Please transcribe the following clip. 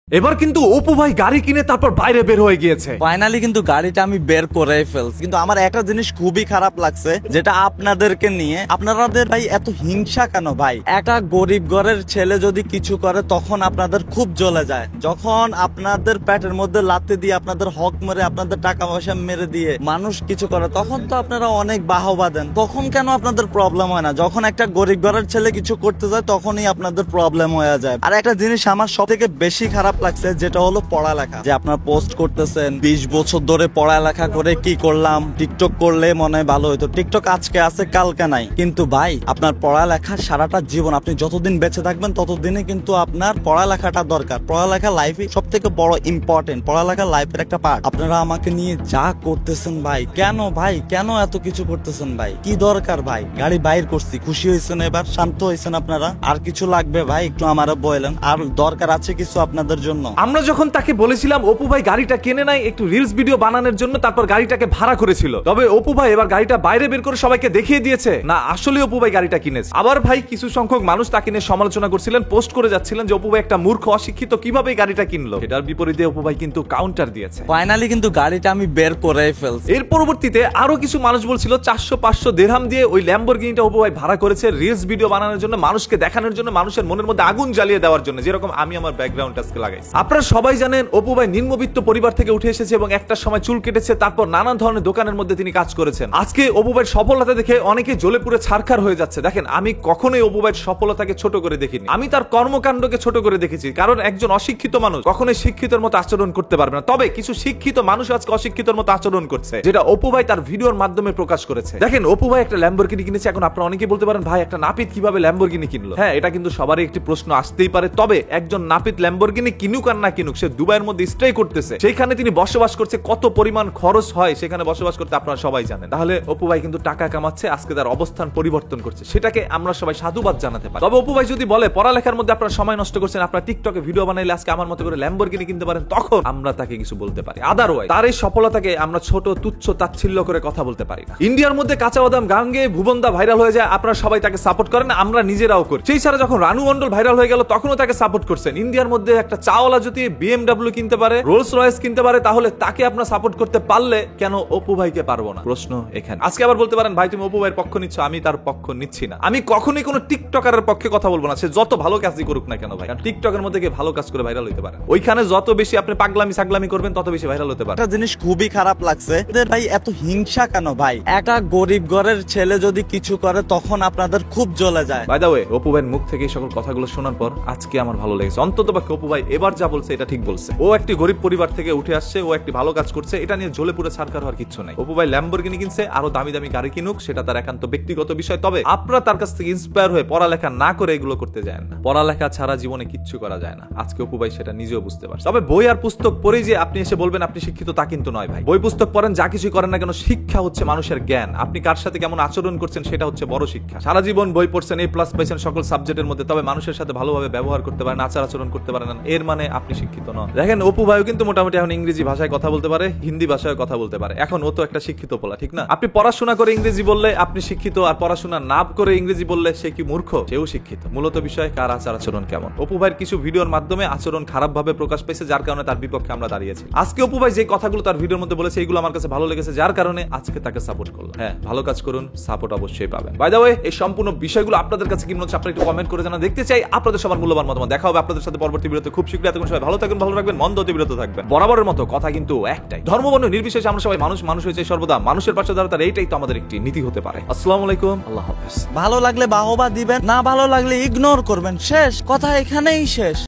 এবার কিন্তু অপু ভাই গাড়ি কিনে তারপর বাইরে বের হয়ে গিয়েছে। ফাইনালি কিন্তু গাড়িটা আমি বের করে ফেলছি, কিন্তু আমার একটা জিনিস খুবই খারাপ লাগছে, যেটা আপনাদেরকে নিয়ে। আপনাদের ভাই এত হিংসা কেন ভাই? একটা গরিব ঘরের ছেলে যদি কিছু করে তখন আপনাদের খুব জ্বলে যায়। যখন আপনাদের পেটের মধ্যে লাথি দিয়ে আপনাদের হক মেরে আপনাদের টাকা পয়সা মেরে দিয়ে মানুষ কিছু করে তখন তো আপনারা অনেক বাহবা দেন। তখন কেন আপনাদের প্রবলেম হয় না? যখন একটা গরিব ঘরের ছেলে কিছু করতে যায় তখনই আপনাদের প্রবলেম হয়ে যায়। আর একটা জিনিস আমার সব থেকে বেশি খারাপ লাগছে, যেটা হলো পড়ালেখা। যে আপনারা পোস্ট করতেছেন 20 বছর ধরে পড়ালেখা করে কি করলাম, টিকটক করলে মনে হয় ভালো হইতো। টিকটক আজকে আছে কালকে নাই, কিন্তু ভাই আপনার পড়ালেখা সারাটা জীবন, আপনি যতদিন বেঁচে থাকবেন ততদিনে কিন্তু আপনার পড়ালেখাটা দরকার। পড়ালেখা লাইফে সব থেকে বড় ইম্পর্টেন্ট, পড়ালেখা লাইফের একটা পার্ট। আপনারা আমাকে নিয়ে যা করতেছেন ভাই, কেন ভাই, কেন এত কিছু করতেছেন ভাই? কি দরকার ভাই? গাড়ি বাইর করছি, খুশি হয়েছেন, এবার শান্ত হয়েছেন আপনারা? আর কিছু লাগবে ভাই একটু আমারও বলেন, আর দরকার আছে কিছু আপনাদের জন্য? আমরা যখন তাকে বলেছিলাম অপু ভাই গাড়িটা কেনে নাই একটু রিলস ভিডিও বানানোর জন্য, তারপর গাড়িটাকে ভাড়া করেছিল, তবে অপু ভাই এবার গাড়িটা বাইরে বের করে সবাইকে দেখিয়ে দিয়েছে না আসলে অপু ভাই গাড়িটা কিনেছে। আবার ভাই কিছু সংখ্যক মানুষ তাকে নিয়ে সমালোচনা করছিলেন, পোস্ট করে যাচ্ছিলেন যে অপু ভাই একটা মূর্খ অশিক্ষিত, কিভাবে গাড়িটা কিনলো। এটার বিপরীতে অপু ভাই কিন্তু কাউন্টার দিয়েছে। ফাইনালি কিন্তু গাড়িটা আমি বের করে ফেলছি। এর পরবর্তীতে আরো কিছু মানুষ বলছিল 400-500 দিরহাম দিয়ে ওই ল্যাম্বরগিনিটা অপু ভাই ভাড়া করেছে রিলস ভিডিও বানানোর জন্য, মানুষকে দেখানোর জন্য, মানুষের মনের মধ্যে আগুন জ্বালিয়ে দেওয়ার জন্য, যেরকম আমি আমার ব্যাকগ্রাউন্ড আজকে লাগাইছি। আপনারা সবাই জানেন অপু ভাই নিম্নবিত্ত পরিবার থেকে উঠে এসেছে এবং একটা সময় চুল কেটেছে, তারপর নানান ধরনের দোকানের মধ্যে তিনি কাজ করেছেন। আজকে অপু ভাইয়ের সফলতা দেখে অনেকে জ্বলে পুড়ে ছারখার হয়ে যাচ্ছে। দেখেন, আমি কখনোই অপু ভাইয়ের সফলতাকে ছোট করে দেখিনি, আমি তার কর্মকাণ্ডকে ছোট করে দেখেছি। কারণ একজন অশিক্ষিত মানুষ কখনোই শিক্ষিতের মতো আচরণ করতে পারবে না, তবে কিছু শিক্ষিত মানুষ আজকে অশিক্ষিতের মতো আচরণ করছে, যেটা অপু ভাই তার ভিডিওর মাধ্যমে প্রকাশ করেছে। দেখেন, অপু ভাই একটা ল্যাম্বরগিনি কিনেছে। এখন আপনারা অনেকেই বলতে পারেন ভাই একটা নাপিত কিভাবে ল্যাম্বরগিনি কিনলো? হ্যাঁ, এটা কিন্তু সবারই একটি প্রশ্ন আসতেই পারে। তবে একজন নাপিত ল্যাম্বরগিনি কিনুক আর না কিনুক, সে দুবাইয়ের মধ্যে স্টে করতেছে, সেইখানে তিনি বসবাস করছে, কত পরিমাণ খরচ হয় সেখানে বসবাস করতে আপনারা সবাই জানেন। তাহলে অপু ভাই কিন্তু টাকা কামাচ্ছে, আজকে তার অবস্থান পরিবর্তন করছে, সেটাকে আমরা সবাই সাধুবাদ জানাতে পারি। তবে অপু ভাই যদি বলে পড়ালেখার মধ্যে আপনারা সময় নষ্ট করছেন, আপনারা টিকটকে ভিডিও বানাইলে আজকে আমার মতো করে ল্যাম্বরগিনি কিনতে পারেন, তখন আমরা তাকে কিছু বলতে পারি। আদারওয়াইজ তার এই সফলতাকে আমরা ছোট তুচ্ছ তাচ্ছিল্য করে কথা বলতে পারি না। ইন্ডিয়ার মধ্যে কাঁচা বাদাম গান গেয়ে ভুবনদা ভাইরাল হয়ে যায়, আপনারা সবাই তাকে সাপোর্ট করেন, আমরা নিজেরাও করি। সেই ছাড়া যখন রানু মন্ডল ভাইরাল হয়ে গেল তখনও তাকে সাপোর্ট করছেন। ইন্ডিয়ার মধ্যে একটা চাওয়ালা যদি BMW কিনতে পারে, রোলস রয়েস কিনতে পারে, তাহলে তাকে আপনারা সাপোর্ট করতে পারলে কেন অপু ভাইকে পারবো না? প্রশ্ন এখানে। আজকে আবার বলতে পারেন ভাই তুমি অপু ভাইয়ের পক্ষ নিচ্ছ, আমি তার পক্ষ নিচ্ছি না। আমি কখনোই কোনো টিকটকারের পক্ষে কথা বলবো না, সে যত ভালো কাজই করুক না কেন ভাই। কারণ টিকটকের মধ্যে গিয়ে ভালো কাজ করে ভাইরাল হতে পারে, ওইখানে যত বেশি আপনি পাগলামি সাগলামি করবেন তত বেশি ভাইরাল হতে পারে। একটা জিনিস খুবই খারাপ লাগছে, ভাই এত হিংসা কেন ভাই? একটা গরিব ঘরের ছেলে যদি কিছু করে তখন আপনাদের খুব জ্বলে যায়। বাই দ্য ওয়ে, অপু ভাইয়ের মুখ থেকে এই সকল কথাগুলো শোনার পর আজকে আমার ভালো লেগেছে। অন্তত পক্ষে অপু ভাই এবার যা বলছে এটা ঠিক বলছে। ও একটি গরিব পরিবার থেকে উঠে আসছে, ও একটি ভালো কাজ করছে, এটা নিয়ে জ্বলে পুরো ছারখার হওয়ার কিছু নাই। অপু ভাই ল্যাম্বরগিনি কিনছে, আরো দামি দামি গাড়ি কিনুক, সেটা তার একান্ত ব্যক্তিগত বিষয়। তবে আপনারা তার কাছ থেকে ইন্সপায়ার হয়ে পড়ালেখা না করে এগুলো করতে যায় না। পড়ালেখা ছাড়া জীবনে কিচ্ছু করা যায় না, আজকে অপু ভাই সেটা নিজেও বুঝতে পারছে। তবে বই আর পুস্তক পড়েই যে আপনি এসে বলবেন আপনি শিক্ষিত তা কিন্তু নয় ভাই। বই পুস্তক পড়েন, যা কিছু করেন না কেন, শিক্ষা হচ্ছে মানুষের জ্ঞান। আপনি কার সাথে কেমন আচরণ করছেন সেটা হচ্ছে বড় শিক্ষা। সারা জীবন বই পড়ছেন, A+ পাইছেন সকল সাবজেক্টের মধ্যে, তবে মানুষের সাথে ভালোভাবে ব্যবহার করতে পারেন, আচার আচরণ করতে পারেন না, এর মানে আপনি শিক্ষিত নন। দেখেন, অপু ভাইও কিন্তু মোটামুটি এখন ইংরেজি ভাষায় কথা বলতে পারে, হিন্দি ভাষায় কথা বলতে পারে। এখন ও তো একটা শিক্ষিত পোলা, ঠিক না? আপনি পড়াশোনা করে ইংরেজি বললে আপনি শিক্ষিত, আর পড়াশোনা না করে ইংরেজি বললে সে কি মূর্খ? সেও শিক্ষিত। মূলত বিষয় কার আচার আচরণ কেমন। অপু ভাইয়ের কিছু ভিডিওর মাধ্যমে আচরণ খারাপ ভাবে প্রকাশ পেয়েছে, যার কারণে তার বিপক্ষে আমরা দাঁড়িয়েছি। আজকে অপু ভাই যে কথাগুলো তার ভিডিওর মধ্যে বলেছে এগুলো আমার কাছে ভালো লেগেছে, যার কারণে আজকে তাকে সাপোর্ট করলাম। হ্যাঁ, ভালো কাজ করুন, সাপোর্ট অবশ্যই পাবেন। বাই দ্য ওয়ে, এই সম্পূর্ণ বিষয়গুলো আপনাদের কাছে কি মনে হচ্ছে আপনারা একটু কমেন্ট করে জানা, দেখতে চাই আপনাদের সবার মূল্যবান মতামত। দেখা হবে আপনাদের সাথে পরবর্তী ভিডিওতে খুব শীঘ্রই। এতক্ষণ সবাই ভালো থাকবেন, ভালো রাখবেন, মন্দ হতে বিরত থাকবেন। বরাবরের মতো কথা কিন্তু একটাই, ধর্ম বর্ণ নির্বিশেষে আমরা সবাই মানুষ, মানুষ হয়েছে সর্বদা মানুষের পাশে দাঁড়াতে, এইটাই তো আমাদের একটি নীতি হতে পারে। আসসালামু আলাইকুম, আল্লাহ হাফেজ। ভালো লাগলে বাহবা দিবেন, না ভালো লাগলে ইগনোর করবেন, শেষ কথা এখানেই শেষ।